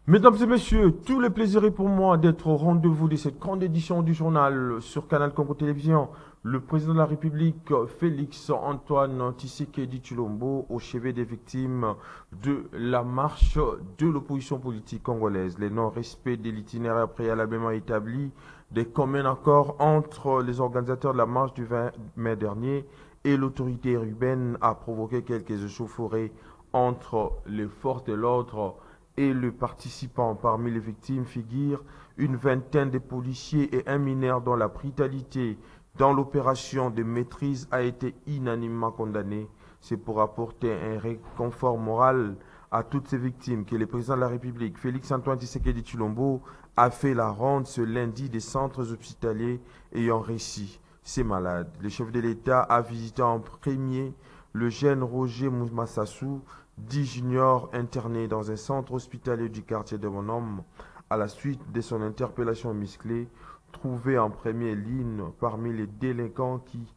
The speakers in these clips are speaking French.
Mesdames et messieurs, tout le plaisir est pour moi d'être au rendez-vous de cette grande édition du journal sur Canal Congo Télévision. Le président de la République, Félix Antoine Tshisekedi Tshilombo, au chevet des victimes de la marche de l'opposition politique congolaise. Les non-respects de l'itinéraire préalablement établi, des communs accords entre les organisateurs de la marche du 20 mai dernier et l'autorité urbaine a provoqué quelques échauffourées entre les forces de l'ordre et le participant. Parmi les victimes figurent une vingtaine de policiers et un mineur dont la brutalité dans l'opération de maîtrise a été unanimement condamnée. C'est pour apporter un réconfort moral à toutes ces victimes que le président de la République, Félix-Antoine Tshisekedi Tshilombo, a fait la ronde ce lundi des centres hospitaliers ayant réussi ces malades. Le chef de l'État a visité en premier le jeune Roger Massassou, dit junior interné dans un centre hospitalier du quartier de Bonhomme à la suite de son interpellation musclée, trouvé en première ligne parmi les délinquants qui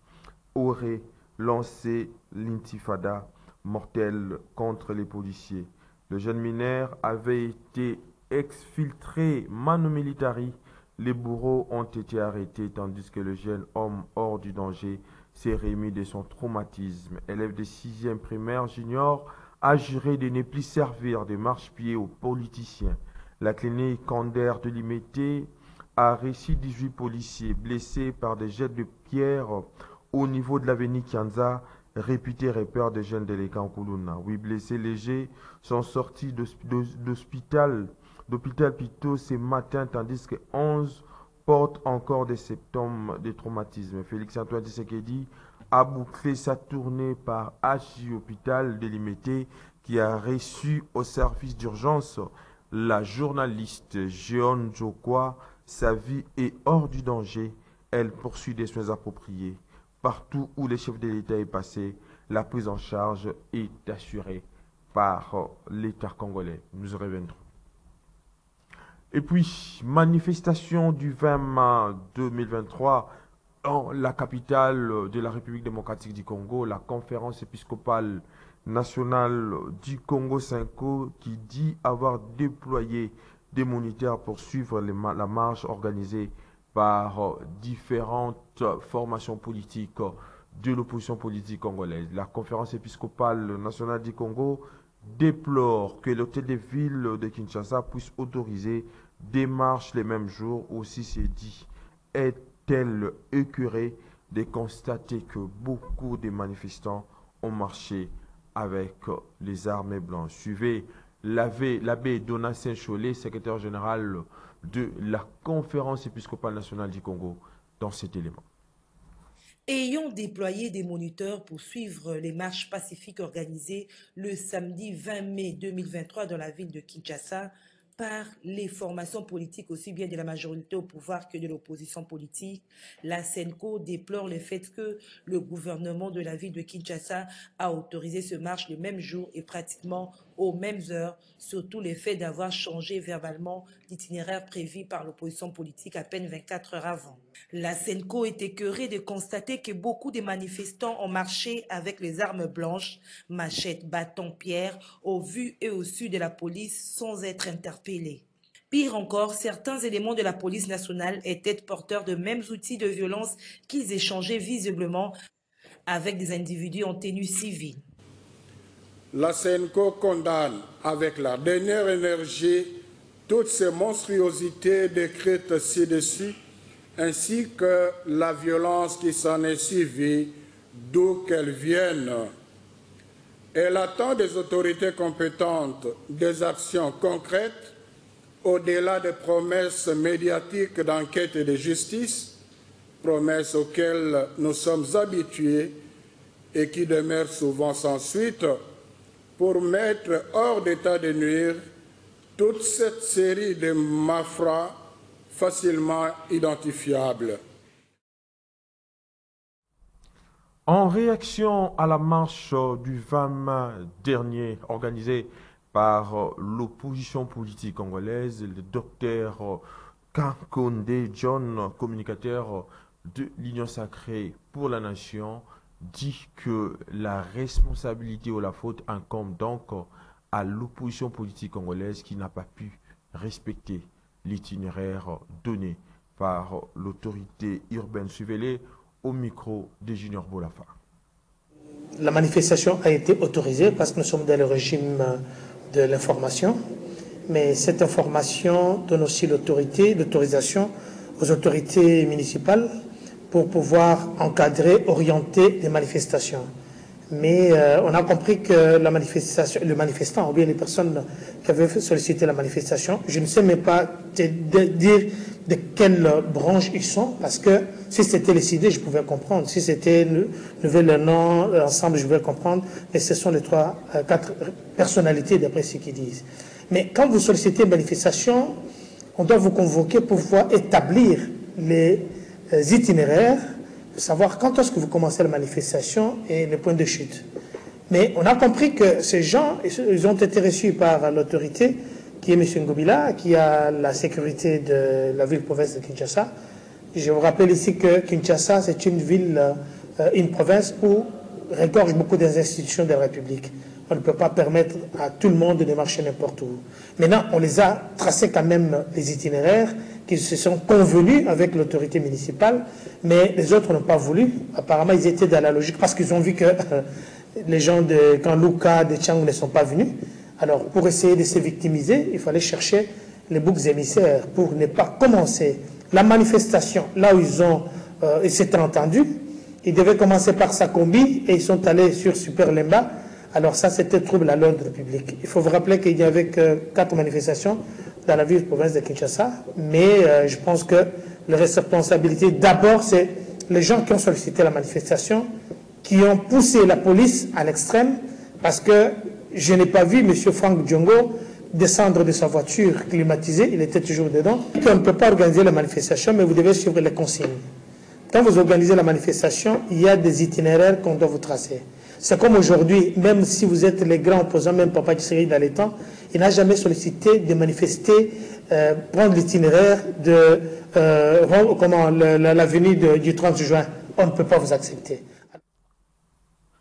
auraient lancé l'intifada mortelle contre les policiers. Le jeune mineur avait été exfiltré manu militari. Les bourreaux ont été arrêtés tandis que le jeune homme hors du danger s'est remis de son traumatisme. Élève de 6e primaire junior, a juré de ne plus servir de marche-pied aux politiciens. La clinique Kander de Limité a reçu 18 policiers blessés par des jets de pierre au niveau de l'avenue Kianza, réputé repère des jeunes délinquants Kuluna. 8 blessés légers sont sortis d'hôpital plutôt ce matin, tandis que 11 portent encore des symptômes de traumatisme. Félix Antoine Tshisekedi a bouclé sa tournée par HJ Hôpital délimité qui a reçu au service d'urgence la journaliste Jeon Jokwa. Sa vie est hors du danger. Elle poursuit des soins appropriés. Partout où le chef de l'État est passé, la prise en charge est assurée par l'État congolais. Nous y reviendrons. Et puis, manifestation du 20 mai 2023 dans la capitale de la République démocratique du Congo, la conférence épiscopale nationale du Congo 5 qui dit avoir déployé des moniteurs pour suivre la marche organisée par différentes formations politiques de l'opposition politique congolaise. La conférence épiscopale nationale du Congo déplore que l'hôtel de ville de Kinshasa puisse autoriser des marches les mêmes jours. Aussi s'est dit, est-elle écœurée de constater que beaucoup de manifestants ont marché avec les armées blanches. Suivez l'abbé Donat Saint-Cholet, secrétaire général de la conférence épiscopale nationale du Congo, dans cet élément. Ayant déployé des moniteurs pour suivre les marches pacifiques organisées le samedi 20 mai 2023 dans la ville de Kinshasa par les formations politiques aussi bien de la majorité au pouvoir que de l'opposition politique, la SENCO déplore le fait que le gouvernement de la ville de Kinshasa a autorisé ce marche le même jour et pratiquement aux mêmes heures, surtout le fait d'avoir changé verbalement l'itinéraire prévu par l'opposition politique à peine 24 heures avant. La SENCO est écœurée de constater que beaucoup de manifestants ont marché avec les armes blanches, machettes, bâtons, pierres, au vu et au su de la police sans être interpellés. Pire encore, certains éléments de la police nationale étaient porteurs de mêmes outils de violence qu'ils échangeaient visiblement avec des individus en tenue civile. La CENCO condamne avec la dernière énergie toutes ces monstruosités décrites ci-dessus, ainsi que la violence qui s'en est suivie, d'où qu'elle vienne. Elle attend des autorités compétentes des actions concrètes, au-delà des promesses médiatiques d'enquête et de justice, promesses auxquelles nous sommes habitués et qui demeurent souvent sans suite, pour mettre hors d'état de nuire toute cette série de malfrats facilement identifiables. En réaction à la marche du 20 mai dernier organisée par l'opposition politique congolaise, le docteur Kankonde John, communicateur de l'Union sacrée pour la nation, dit que la responsabilité ou la faute incombe donc à l'opposition politique congolaise qui n'a pas pu respecter l'itinéraire donné par l'autorité urbaine surveillée au micro de Junior Bolafa. La manifestation a été autorisée parce que nous sommes dans le régime de l'information, mais cette information donne aussi l'autorisation aux autorités municipales pour pouvoir encadrer, orienter les manifestations. Mais on a compris que la manifestation, le manifestant, ou bien les personnes qui avaient sollicité la manifestation, je ne sais même pas dire de quelle branche ils sont, parce que si c'était les CD, je pouvais comprendre. Si c'était Nouvel Nom, ensemble, je pouvais comprendre. Mais ce sont les 4 personnalités d'après ce qu'ils disent. Mais quand vous sollicitez une manifestation, on doit vous convoquer pour pouvoir établir les itinéraires, savoir quand est-ce que vous commencez la manifestation et les points de chute. Mais on a compris que ces gens, ils ont été reçus par l'autorité, qui est M. Ngobila, qui a la sécurité de la ville-province de Kinshasa. Je vous rappelle ici que Kinshasa, c'est une ville, une province où regorge beaucoup des institutions de la République. On ne peut pas permettre à tout le monde de marcher n'importe où. Maintenant, on les a tracés quand même les itinéraires qui se sont convenus avec l'autorité municipale, mais les autres n'ont pas voulu. Apparemment, ils étaient dans la logique parce qu'ils ont vu que les gens de Kanluka, de Tchang ne sont pas venus. Alors, pour essayer de se victimiser, il fallait chercher les boucs émissaires pour ne pas commencer la manifestation là où ils s'étaient entendus. Ils devaient commencer par Sakombi et ils sont allés sur Super Lemba. Alors ça, c'était trouble à l'ordre public. Il faut vous rappeler qu'il y avait 4 manifestations dans la ville-province de Kinshasa, mais je pense que les responsabilités, d'abord, c'est les gens qui ont sollicité la manifestation, qui ont poussé la police à l'extrême, parce que je n'ai pas vu M. Franck Djongo descendre de sa voiture climatisée, il était toujours dedans. On ne peut pas organiser la manifestation, mais vous devez suivre les consignes. Quand vous organisez la manifestation, il y a des itinéraires qu'on doit vous tracer. C'est comme aujourd'hui, même si vous êtes les grands opposants, même Papa Tshisekedi dans les temps, il n'a jamais sollicité de manifester, prendre l'itinéraire de l'avenue du 30 juin. On ne peut pas vous accepter.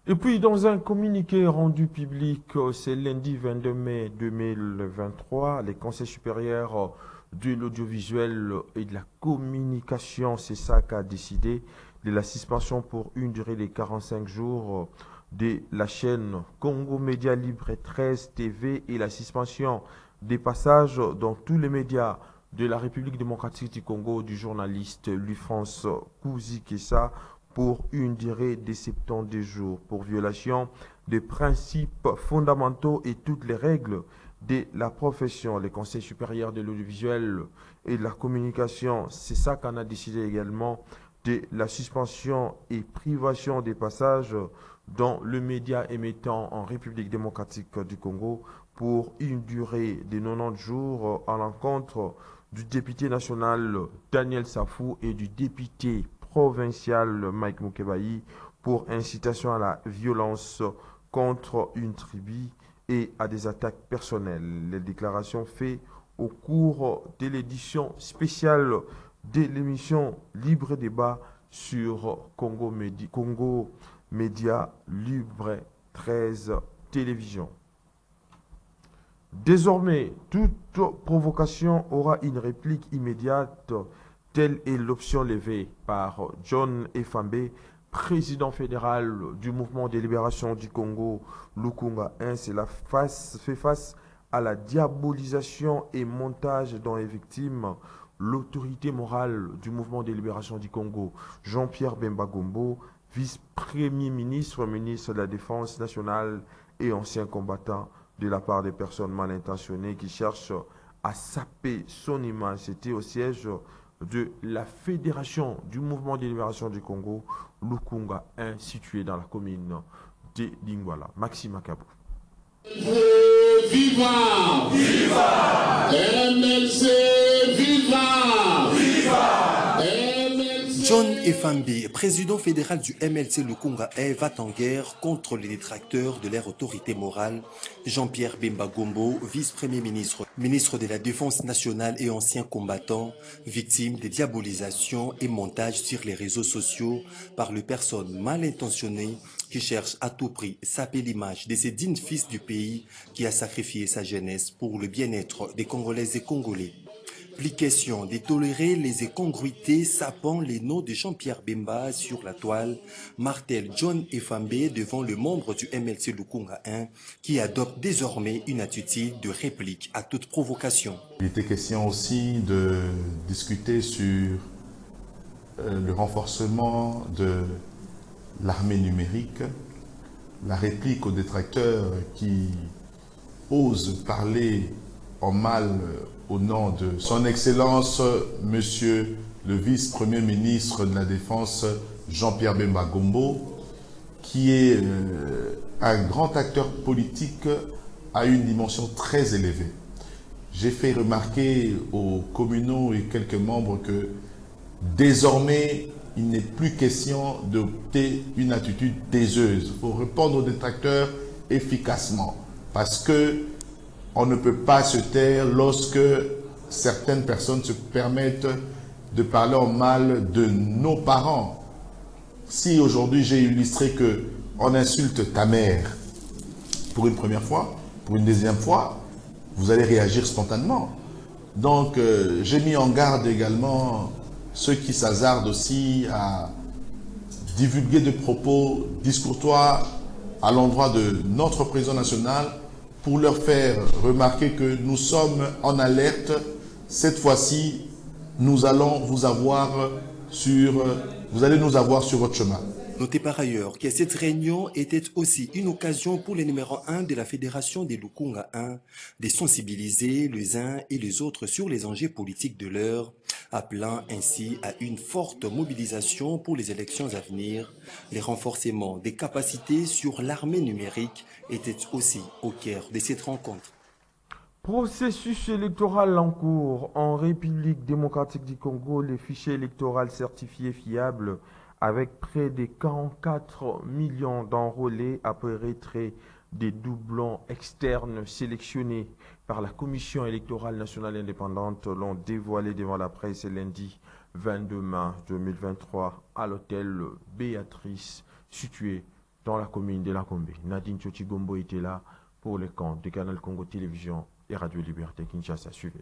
Et puis, dans un communiqué rendu public ce lundi 22 mai 2023, les conseils supérieurs de l'audiovisuel et de la communication, c'est ça qu'a décidé de la suspension pour une durée de 45 jours de la chaîne Congo Média Libre 13 TV et la suspension des passages dans tous les médias de la République démocratique du Congo du journaliste Louis-France Kouzikessa pour une durée de 70 jours pour violation des principes fondamentaux et toutes les règles de la profession. Les conseils supérieurs de l'audiovisuel et de la communication, c'est ça qu'on a décidé également de la suspension et privation des passages dans le média émettant en République démocratique du Congo pour une durée de 90 jours à l'encontre du député national Daniel Safou et du député provincial Mike Mukebayi pour incitation à la violence contre une tribu et à des attaques personnelles. Les déclarations faites au cours de l'édition spéciale de l'émission Libre Débat sur Congo Média Libre 13 Télévision. Désormais, toute provocation aura une réplique immédiate. Telle est l'option levée par John Efambe, président fédéral du mouvement de libération du Congo, Lukunga 1. Cela fait face à la diabolisation et montage dont est victime l'autorité morale du mouvement de libération du Congo, Jean-Pierre Bemba Gombo, vice-premier ministre, ministre de la Défense nationale et ancien combattant, de la part des personnes mal intentionnées qui cherchent à saper son image. C'était au siège de la Fédération du mouvement de libération du Congo, Lukunga 1, situé dans la commune de Lingwala. Maxime Akabou. Viva! Viva! MLC! Viva! Viva! John Efambe, président fédéral du MLC Lukunga 1, va en guerre contre les détracteurs de leur autorité morale. Jean-Pierre Bemba Gombo, vice-premier ministre, ministre de la Défense nationale et ancien combattant, victime des diabolisations et montages sur les réseaux sociaux par les personnes mal intentionnées qui cherche à tout prix saper l'image de ce digne fils du pays qui a sacrifié sa jeunesse pour le bien-être des Congolaises et Congolais. Plus question de tolérer les incongruités sapant les noms de Jean-Pierre Bemba sur la toile, martèle John Efambe devant le membre du MLC Lukunga 1 qui adopte désormais une attitude de réplique à toute provocation. Il était question aussi de discuter sur le renforcement de l'armée numérique, la réplique aux détracteurs qui osent parler en mal au nom de son Excellence, Monsieur le vice-premier ministre de la Défense, Jean-Pierre Bemba Gombo, qui est un grand acteur politique à une dimension très élevée. J'ai fait remarquer aux communaux et quelques membres que désormais, il n'est plus question d'opter une attitude taiseuse. Il faut répondre aux détracteurs efficacement parce que on ne peut pas se taire lorsque certaines personnes se permettent de parler en mal de nos parents. Si aujourd'hui j'ai illustré que on insulte ta mère pour une première fois, pour une deuxième fois, vous allez réagir spontanément. Donc j'ai mis en garde également ceux qui s'hasardent aussi à divulguer des propos discourtois à l'endroit de notre président national pour leur faire remarquer que nous sommes en alerte. Cette fois-ci, nous allons vous avoir vous allez nous avoir sur votre chemin. Notez par ailleurs que cette réunion était aussi une occasion pour les numéros 1 de la Fédération des Lukunga 1 de sensibiliser les uns et les autres sur les enjeux politiques de l'heure, appelant ainsi à une forte mobilisation pour les élections à venir. Les renforcements des capacités sur l'armée numérique étaient aussi au cœur de cette rencontre. Processus électoral en cours en République démocratique du Congo, les fichiers électoraux certifiés fiables avec près de 44 millions d'enrôlés après retrait des doublons externes sélectionnés par la Commission électorale nationale indépendante l'ont dévoilé devant la presse lundi 22 mars 2023 à l'hôtel Béatrice situé dans la commune de La Combe. Nadine Tchotchigombo était là pour les comptes de Canal Congo Télévision et Radio Liberté Kinshasa. Suivez.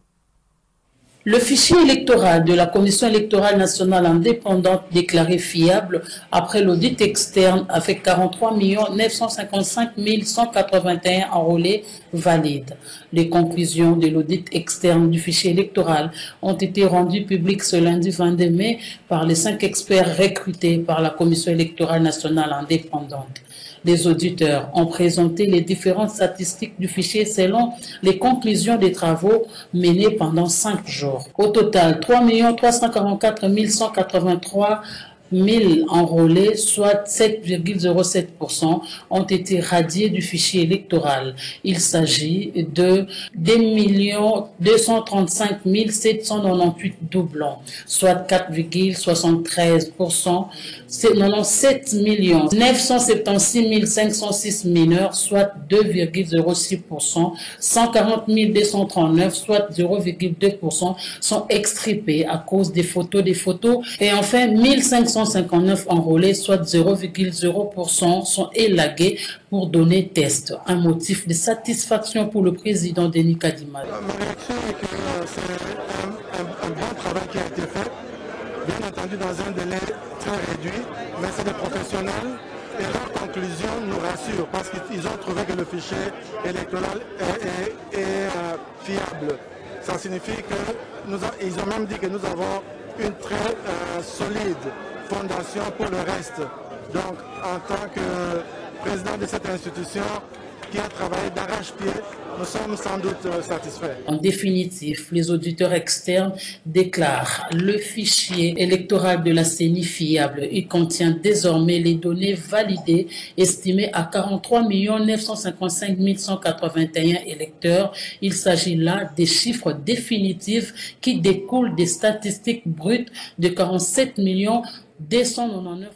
Le fichier électoral de la Commission électorale nationale indépendante déclaré fiable après l'audit externe avec 43 955 181 enrôlés valides. Les conclusions de l'audit externe du fichier électoral ont été rendues publiques ce lundi 22 mai par les 5 experts recrutés par la Commission électorale nationale indépendante. Les auditeurs ont présenté les différentes statistiques du fichier selon les conclusions des travaux menés pendant 5 jours. Au total, 3 344 183 000 enrôlés, soit 7,07%, ont été radiés du fichier électoral. Il s'agit de 2 235 798 doublons, soit 4,73%, 97 976 506 mineurs, soit 2,06%, 140 239, soit 0,2%, sont extirpés à cause des photos et enfin 1559 enrôlés, soit 0,0%, sont élagués pour donner test. Un motif de satisfaction pour le président Denis Kadima. Ma réaction est que c'est un bon travail qui a été fait, bien entendu dans un délai très réduit, mais c'est des professionnels et leur conclusion nous rassure parce qu'ils ont trouvé que le fichier électoral est fiable. Ça signifie qu'ils ont même dit que nous avons une très solide fondation pour le reste. Donc, en tant que président de cette institution qui a travaillé d'arrache-pied, nous sommes sans doute satisfaits. En définitive, les auditeurs externes déclarent le fichier électoral de la CENI fiable. Il contient désormais les données validées estimées à 43 955 181 électeurs. Il s'agit là des chiffres définitifs qui découlent des statistiques brutes de 47 299.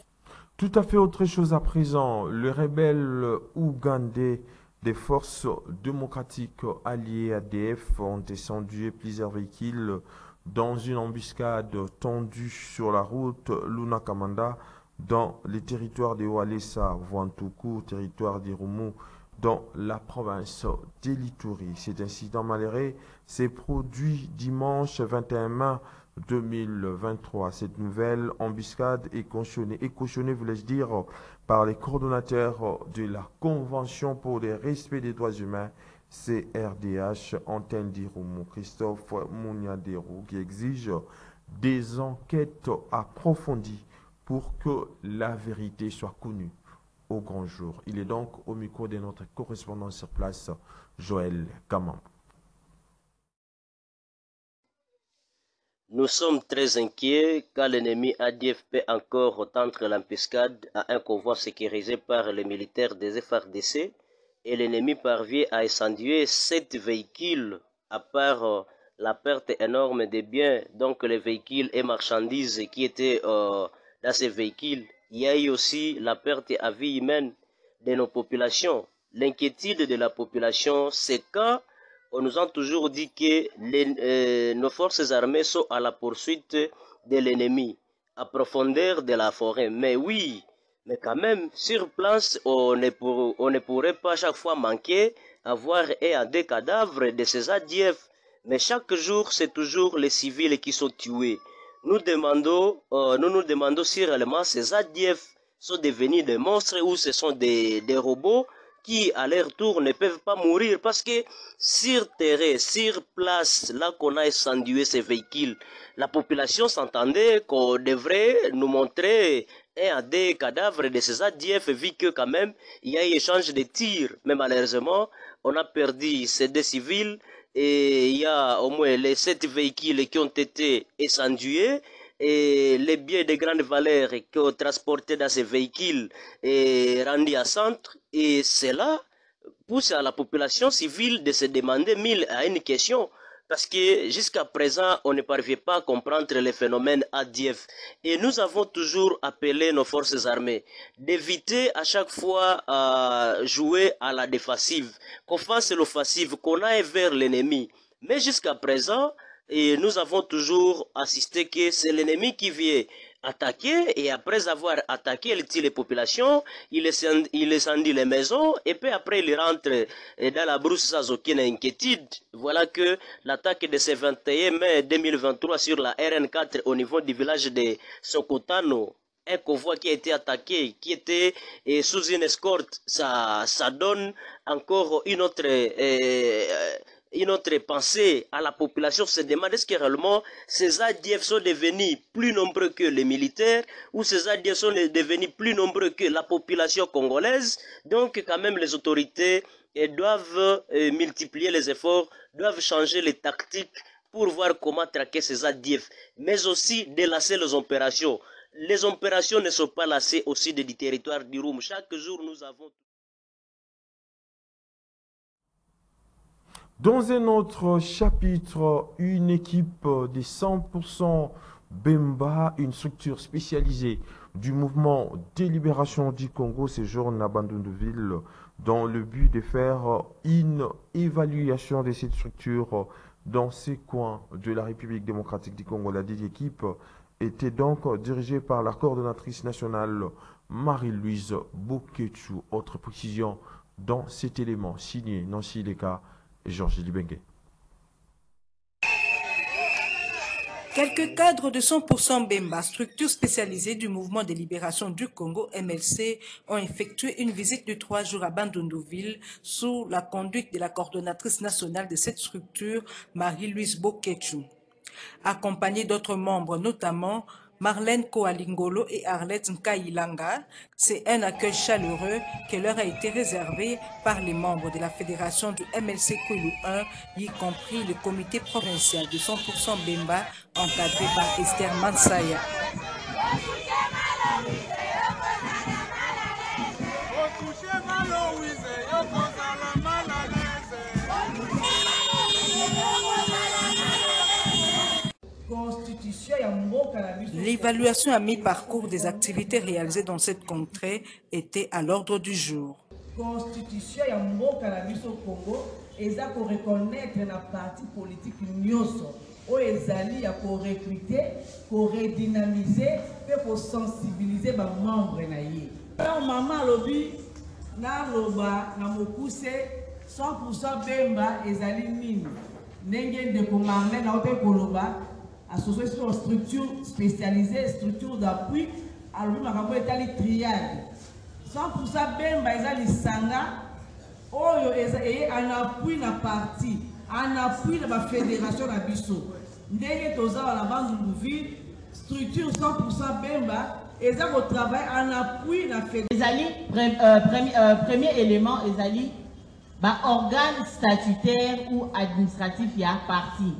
Tout à fait autre chose à présent. Le rebelle ougandais des forces démocratiques alliées ADF ont descendu plusieurs véhicules dans une embuscade tendue sur la route Luna-Kamanda dans les territoires de Oualessa, Voantoukou, territoire d'Irumu, dans la province d'Elituri. Cet incident malheureux s'est produit dimanche 21 mai 2023. Cette nouvelle embuscade est cautionnée, voulais-je dire, par les coordonnateurs de la Convention pour le respect des droits humains, CRDH, Antenne d'Irumu, Christophe Mouniaderou, qui exige des enquêtes approfondies pour que la vérité soit connue au grand jour. Il est donc au micro de notre correspondant sur place, Joël Kamam. Nous sommes très inquiets car l'ennemi ADF peut encore tendre l'embuscade à un convoi sécurisé par les militaires des FARDC et l'ennemi parvient à incendier 7 véhicules à part la perte énorme des biens, donc les véhicules et marchandises qui étaient dans ces véhicules. Il y a eu aussi la perte à vie humaine de nos populations. L'inquiétude de la population, c'est quand on nous a toujours dit que nos forces armées sont à la poursuite de l'ennemi, à profondeur de la forêt. Mais oui, mais quand même, sur place, on ne pourrait pas chaque fois manquer avoir des cadavres de ces ADF. Mais chaque jour, c'est toujours les civils qui sont tués. Nous nous demandons si réellement ces ADF sont devenus des monstres ou ce sont des robots qui, à leur tour, ne peuvent pas mourir. Parce que sur terrain, sur place, là qu'on a incendié ces véhicules, la population s'entendait qu'on devrait nous montrer des cadavres de ces ADF, vu que quand même, il y a eu échange de tirs. Mais malheureusement, on a perdu ces deux civils. Et il y a au moins les 7 véhicules qui ont été incendiés et les biens de grande valeur qui ont transporté dans ces véhicules et rendus à centre. Et cela pousse à la population civile de se demander mille à une question. Parce que jusqu'à présent, on ne parvient pas à comprendre les phénomènes ADF. Et nous avons toujours appelé nos forces armées d'éviter à chaque fois jouer à la défensive, qu'on fasse l'offensive, qu'on aille vers l'ennemi. Mais jusqu'à présent, nous avons toujours assisté que c'est l'ennemi qui vient attaquer et après avoir attaqué, il tue les populations, il incendie les maisons et puis après il rentre dans la brousse sans aucune inquiétude. Voilà que l'attaque de ce 21 mai 2023 sur la RN4 au niveau du village de Sokotano, un convoi qui a été attaqué, qui était sous une escorte, ça donne encore une autre pensée à la population, se demande est-ce que réellement ces ADF sont devenus plus nombreux que les militaires ou ces ADF sont devenus plus nombreux que la population congolaise. Donc quand même les autorités doivent multiplier les efforts, doivent changer les tactiques pour voir comment traquer ces ADF, mais aussi délasser les opérations. Les opérations ne sont pas lassées aussi du territoire du Rum. Chaque jour nous avons... Dans un autre chapitre, une équipe des 100% Bemba, une structure spécialisée du mouvement de libération du Congo, séjourne à Bandundu-Ville dans le but de faire une évaluation de cette structure dans ces coins de la République démocratique du Congo. La dite équipe était donc dirigée par la coordonnatrice nationale Marie-Louise Bokechu. Autre précision dans cet élément signé Nancy Leka et Georges Libengue. Quelques cadres de 100% Bemba, structure spécialisée du mouvement de libération du Congo, MLC, ont effectué une visite de 3 jours à Bandundu-Ville sous la conduite de la coordonnatrice nationale de cette structure, Marie-Louise Bokechu. Accompagnée d'autres membres, notamment Marlène Koalingolo et Arlette Nkailanga, c'est un accueil chaleureux qui leur a été réservé par les membres de la fédération du MLC Kouilou 1, y compris le comité provincial de 100% Bemba, encadré par Esther Mansaya. L'évaluation à mi-parcours des activités réalisées dans cette contrée était à l'ordre du jour. Constitution ya mboka na biso Congo eza ko reconnaître na parti politique nyonso oyo ezali ya korecruter, koredynamiser mpe kosensibiliser bamembre na ye. Mama alobi naloba na mokuse 100% Bemba ezali nini ndenge ndeko Marlène na ope koloba association structure spécialisée, structure d'appui alobi makambo etali triade 100% Bemba ezali sanga oyo en appui na parti en appui na ba fédération na biso ndenge tozawa na Bandundu-Ville structure 100% Bemba ezali au travail en appui na fédération. Premier élément ezali ba organe statutaire ou administratif ya parti.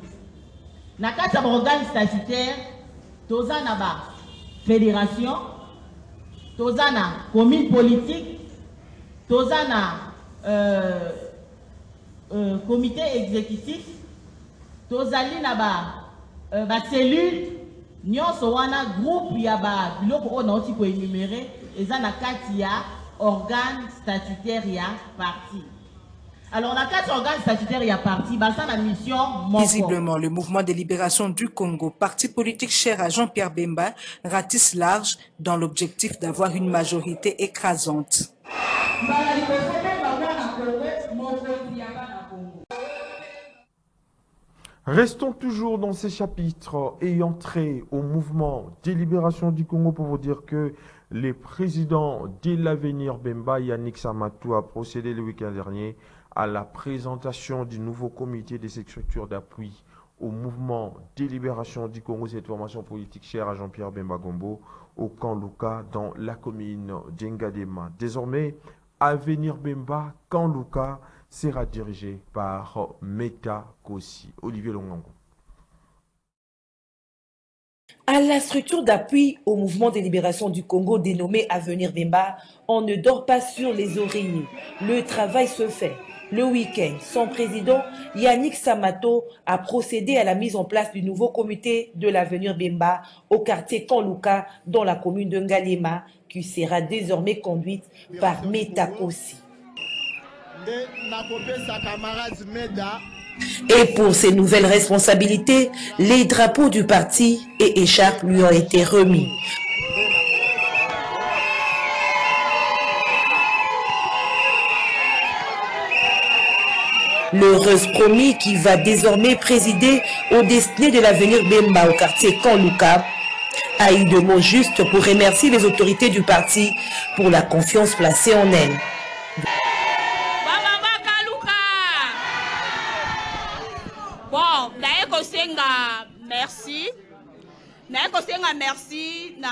Na kati ya organe statutaire toza na ba fédération, toza na commune politique, toza na comité exécutif, tozali na ba cellule nyonso wana groupe ya ba biloko oyo nauti ko énumérer eza na kati ya organe statutaire ya parti. Alors, la carte organe statutaire y a parti, bah ça la mission. Visiblement, le mouvement de libération du Congo, parti politique cher à Jean-Pierre Bemba, ratisse large dans l'objectif d'avoir une majorité écrasante. Restons toujours dans ces chapitres ayant trait au mouvement de libération du Congo pour vous dire que le président de l'Avenir Bemba, Yannick Samatou, a procédé le week-end dernier à la présentation du nouveau comité de cette structure d'appui au mouvement de libération du Congo, cette formation politique chère à Jean-Pierre Bemba Gombo, au camp Luka, dans la commune d'Engadema. Désormais, Avenir Bemba, camp Luka, sera dirigé par Meta Kossi. Olivier Longango. À la structure d'appui au mouvement de libération du Congo dénommé Avenir Bemba, on ne dort pas sur les oreillers. Le travail se fait. Le week-end, son président Yannick Samatou a procédé à la mise en place du nouveau comité de l'Avenir Bemba au quartier Kanluka dans la commune de Ngalema, qui sera désormais conduite par Meta Kossi. Et pour ses nouvelles responsabilités, les drapeaux du parti et écharpes lui ont été remis. L'heureuse promis qui va désormais présider aux destinées de l'Avenir Bemba au quartier Kanluka a eu de mots justes pour remercier les autorités du parti pour la confiance placée en elle. Bon, merci. Merci na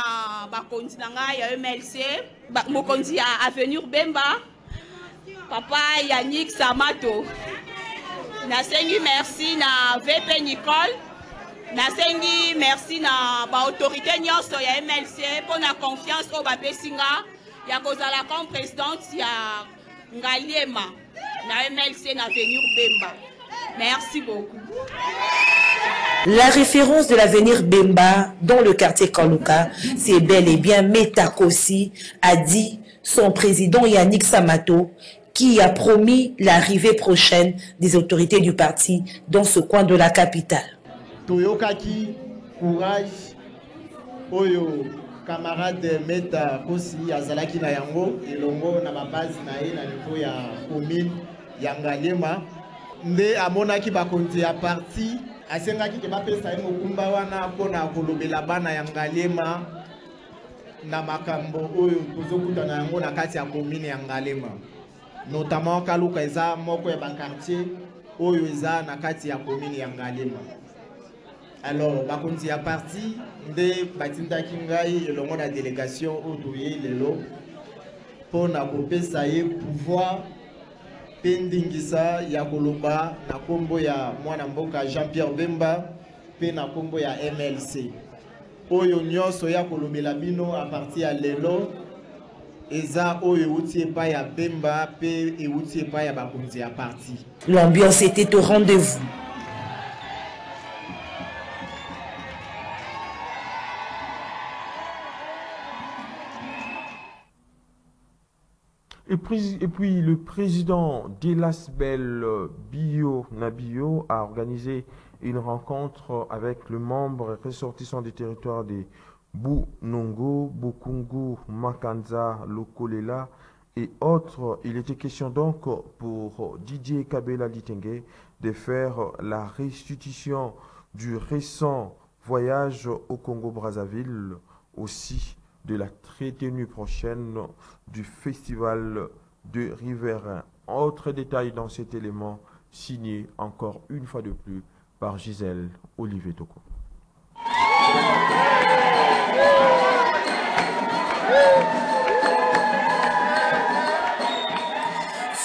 bakonzi nanga ya MLC, mokonzi ya Avenir Bemba, papa Yannick Samatou. Nasengi merci na VP Nicole. Nasengi merci na ba autorité nyonso ya MLC pour la confiance au bapesinga ya kozala comme présidente ya Ngalema na MLC na Avenir Bemba. Merci beaucoup. La référence de l'Avenir Bemba dans le quartier Kanluka, c'est bel et bien Meta Kossi, a dit son président Yannick Samatou, qui a promis l'arrivée prochaine des autorités du parti dans ce coin de la capitale. Toyokaki, courage, oyo camarade Meta Kossi, azalaki na yango, elongo na base na ye na niveau ya commune ya Ngalema. Nde amonaki bakonzi ya parti asengaki ke bapesa ye mokumba wana mpona kolobela bana ya Ngalema na makambo oyo tozokutana yango na kati ya commune ya Ngalema, notamment Kaluka eza moko ya bakartier oyo eza na kati ya commune ya Ngalema. Alors bakonzi ya parti nde batindaki ngai elongo na délégation oyo toye lelo mpona kopesa ye pouvoir pendingisa ya koloba na kombo ya mwana mboka Jean-Pierre Bemba pe na kombo ya MLC oyo nyonso ya kolobela bino a partir ya lelo eza oyo euti epai ya Bemba pe euti epai ya bakonzi ya parti. L'ambiance était au rendez-vous. Et puis le président d'Elasbel Bio Nabio a organisé une rencontre avec le membre ressortissant des territoires des Bunongo, Bukungu, Makanza, Lokolela et autres. Il était question donc pour Didier Kabela Litenge de faire la restitution du récent voyage au Congo-Brazzaville, aussi de la très tenue prochaine du festival de Riverains. Autre détail dans cet élément, signé encore une fois de plus par Gisèle Olivier Toko.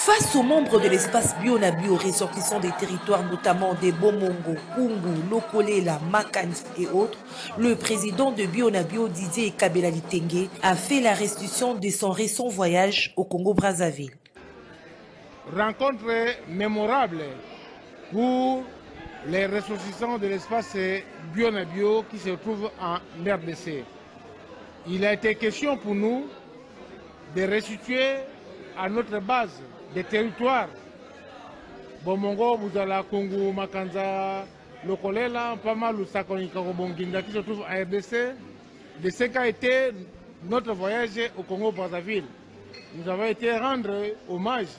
Face aux membres de l'espace Bio-Nabio ressortissant des territoires notamment des Bomongo, Kungu, Lokolela, Makans et autres, le président de Bio-Nabio, Didier Kabela Litenge, a fait la restitution de son récent voyage au Congo-Brazzaville. Rencontre mémorable pour les ressortissants de l'espace Bio-Nabio qui se trouvent en RDC. Il a été question pour nous de restituer à notre base des territoires, Bomongo, Bouzala, Congo, Makanza, Lokolela, pas mal ou Sakonika-Bonginda qui se trouvent en RDC, de ce qu'a été notre voyage au Congo-Brazzaville. Nous avons été rendre hommage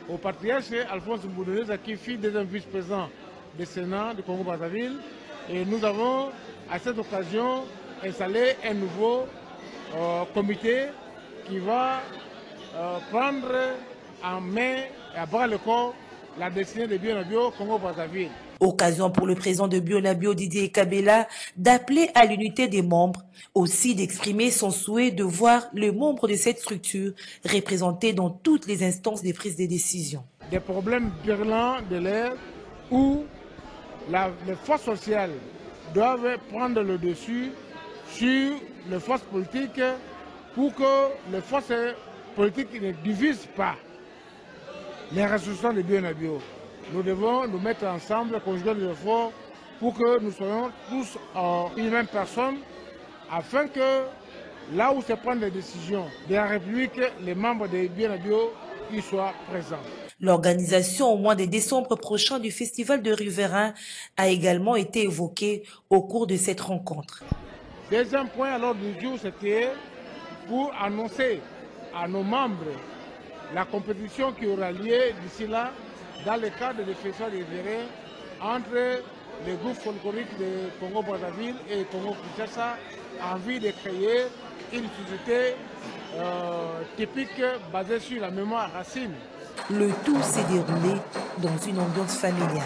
au patriarche Alphonse Mboudouneza qui fut deuxième vice-président du Sénat du Congo-Brazzaville. Et nous avons, à cette occasion, installé un nouveau comité qui va prendre en main et à bras le corps la destinée de Bio-Nabio Congo-Brazzaville. Occasion pour le président de Bio-Nabio, Didier Kabela, d'appeler à l'unité des membres, aussi d'exprimer son souhait de voir les membres de cette structure représentés dans toutes les instances de prise de décision. Des problèmes virulents de l'ère où les forces sociales doivent prendre le dessus sur les forces politiques pour que les forces politiques ne divisent pas les ressources de Bio-Nabio. Nous devons nous mettre ensemble, conjuguer les efforts pour que nous soyons tous une même personne afin que là où se prennent les décisions de la République, les membres de Bio-Nabio y soient présents. L'organisation au mois de décembre prochain du Festival de Riverains a également été évoquée au cours de cette rencontre. Deuxième point à l'ordre du jour, c'était pour annoncer à nos membres la compétition qui aura lieu d'ici là dans le cadre des festivals de Riverains entre les groupes folkloriques de Congo-Brazzaville et Congo-Kinshasa en vue de créer une société typique basée sur la mémoire racine. Le tout s'est déroulé dans une ambiance familiale.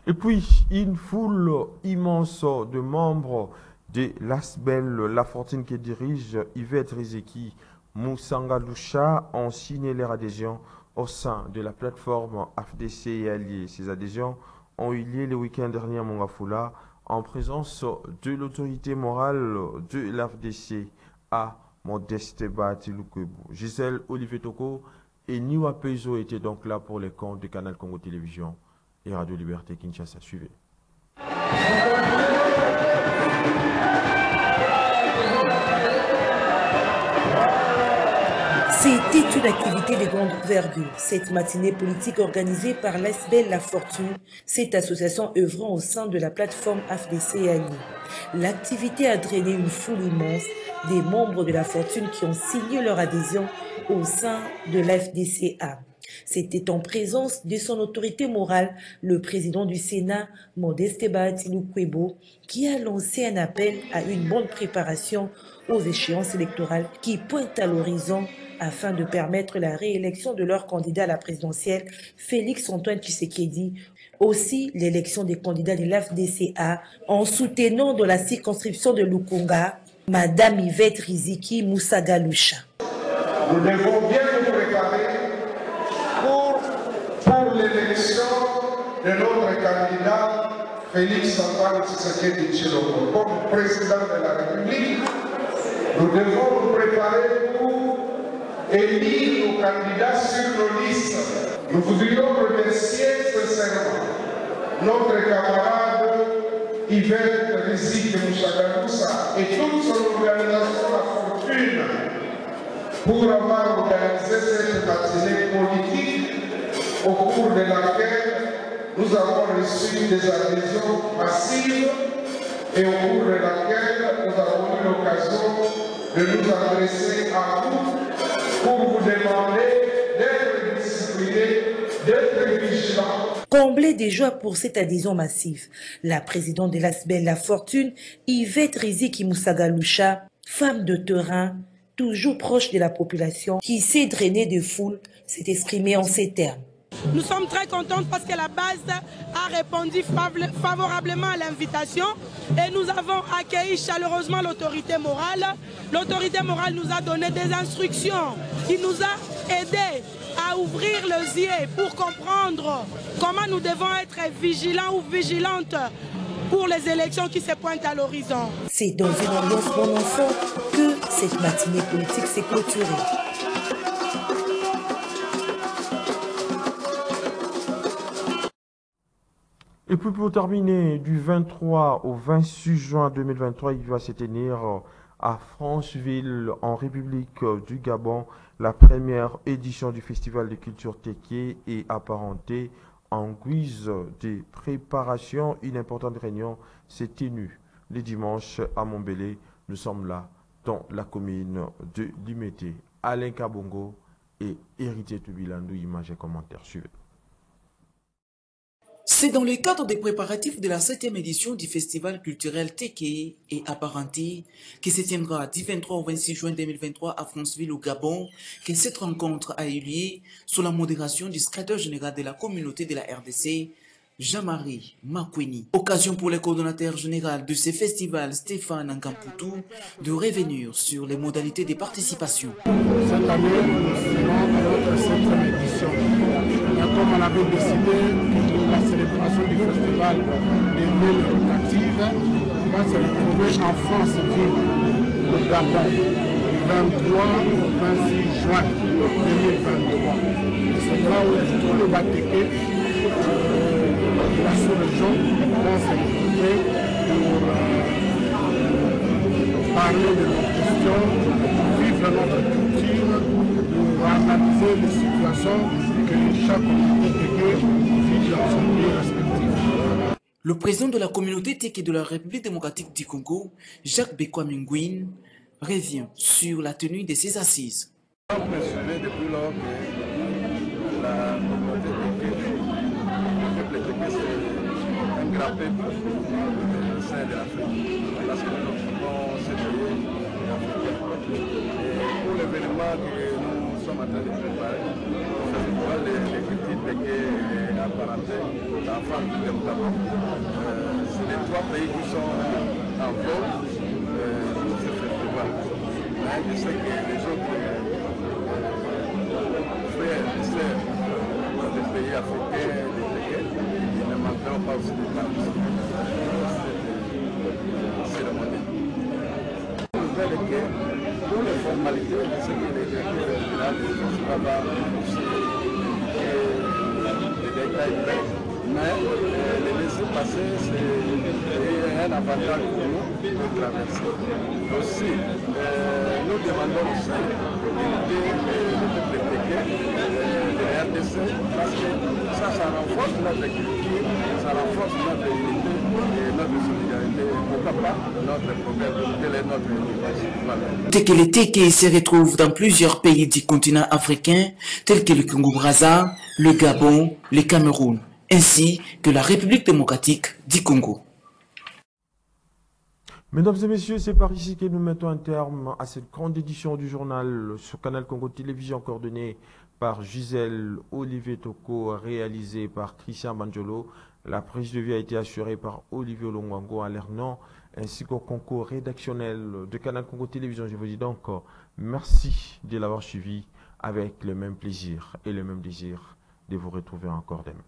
Et puis, une foule immense de membres de l'Asbel La Fortune qui dirige Yvette Rizeki Moussanga Loucha ont signé leur adhésion au sein de la plateforme AFDC et Alliés. Ces adhésions ont eu lieu le week-end dernier à Mongafula en présence de l'autorité morale de l'AFDC à Modeste Batiloukwebo. Gisèle Olivier Toko et Niwa Peizo étaient donc là pour les comptes de Canal Congo Télévision et Radio Liberté Kinshasa. Suivez. C'était une activité de grande envergure. Cette matinée politique organisée par l'Asbel La Fortune, cette association œuvrant au sein de la plateforme AFDC et Alliés. L'activité a drainé une foule immense des membres de La Fortune qui ont signé leur adhésion au sein de l'AFDCA. C'était en présence de son autorité morale, le président du Sénat, Modeste Batiloukwebo, qui a lancé un appel à une bonne préparation aux échéances électorales qui pointent à l'horizon afin de permettre la réélection de leur candidat à la présidentielle, Félix-Antoine Tshisekedi. Aussi, l'élection des candidats de l'AFDCA en soutenant dans la circonscription de Lukunga, Madame Yvette Rizeki Moussanga Loucha. Nous devons bien nous préparer pour l'élection de notre candidat Félix-Antoine Tshisekedi Tshilombo comme président de la République. Nous devons nous préparer pour élire nos candidats sur nos listes. Nous voudrions remercier sincèrement notre camarade Yvette Riziki Mouchagaloussa et toute son organisation La Fortune pour avoir organisé cette matinée politique au cours de laquelle nous avons reçu des adhésions massives et au cours de laquelle nous avons eu l'occasion de nous adresser à vous pour vous demander d'être disciplinés, d'être vigilants. Comblée de joie pour cette adhésion massive, la présidente de l'ASBEL La Fortune, Yvette Riziki Moussagaloucha, femme de terrain, toujours proche de la population, qui s'est drainée de foule, s'est exprimée en ces termes. Nous sommes très contents parce que la base a répondu favorablement à l'invitation et nous avons accueilli chaleureusement l'autorité morale. L'autorité morale nous a donné des instructions, qui nous a aidés à ouvrir les yeux pour comprendre comment nous devons être vigilants ou vigilantes pour les élections qui se pointent à l'horizon. C'est dans une ambiance bon enfant que cette matinée politique s'est clôturée. Et puis pour terminer, du 23 au 26 juin 2023, il va se tenir à Franceville, en République du Gabon, la première édition du Festival de culture Téké et apparenté. En guise de préparation, une importante réunion s'est tenue le dimanche à Montbéliard. Nous sommes là dans la commune de Limété. Alain Kabongo et Héritier Toubilandou, images et commentaires suivent. C'est dans le cadre des préparatifs de la 7e édition du Festival culturel Téké et apparenté qui se tiendra du 23 au 26 juin 2023 à Franceville au Gabon que cette rencontre a eu lieu sous la modération du secrétaire général de la communauté de la RDC, Jean-Marie Makweni. Occasion pour le coordonnateur général de ce festival, Stéphane Nkamputu, de revenir sur les modalités de participation. Cette année, nous serons à notre 7e édition. Et comme on avait décidé que la célébration du festival des villes rotatives va se retrouver en France-Ville, au Gabon, du 23 au 26 juin 2023. C'est là où tous les Batékés de la sous-région vont se retrouver pour parler de nos questions, vivre notre culture, pour analyser les situations que chaque communauté Téké vit dans son pays respectif. Le président de la communauté Téké de la République démocratique du Congo, Jacques Bekwa-Minguine, revient sur la tenue de ces assises. Je me souviens depuis lors que la communauté Téké, le peuple Téké, c'est un grand peuple au sein de l'Afrique, parce que nous occupons ce pays africain. Et pour l'événement que nous sommes en train de préparer, le festival des cultures Téké et apparenté, l'enfant du développement, c'est les 3 pays qui sont en vogue pour ce festival. Mais je sais que les autres frères et sœurs des pays africains, des Téké, ils ne manqueront pas aussi de participer à cette cérémonie. La nouvelle est que pour les formalités, je sais que les directeurs régionaux du festival vont aussi des détails près, mais les laisser-passer, c'est un avantage pour nous de traverser. Aussi, nous demandons aussi d'unité le peuple Téké, de la RDC, parce que ça renforce notre culture, ça renforce notre unité et notre solidarité, pourquoi pas notre problème, quel est notre image. Téké les Téké se retrouvent dans plusieurs pays du continent africain, tels que le Congo-Brazza, le Gabon, le Cameroun, ainsi que la République démocratique du Congo. Mesdames et messieurs, c'est par ici que nous mettons un terme à cette grande édition du journal sur Canal Congo Télévision, coordonnée par Gisèle Olivier Toko, réalisée par Christian Banjolo. La prise de vie a été assurée par Olivier Longwango à l'Ernan, ainsi qu'au concours rédactionnel de Canal Congo Télévision. Je vous dis donc merci de l'avoir suivi avec le même plaisir et le même désir de vous retrouver encore demain.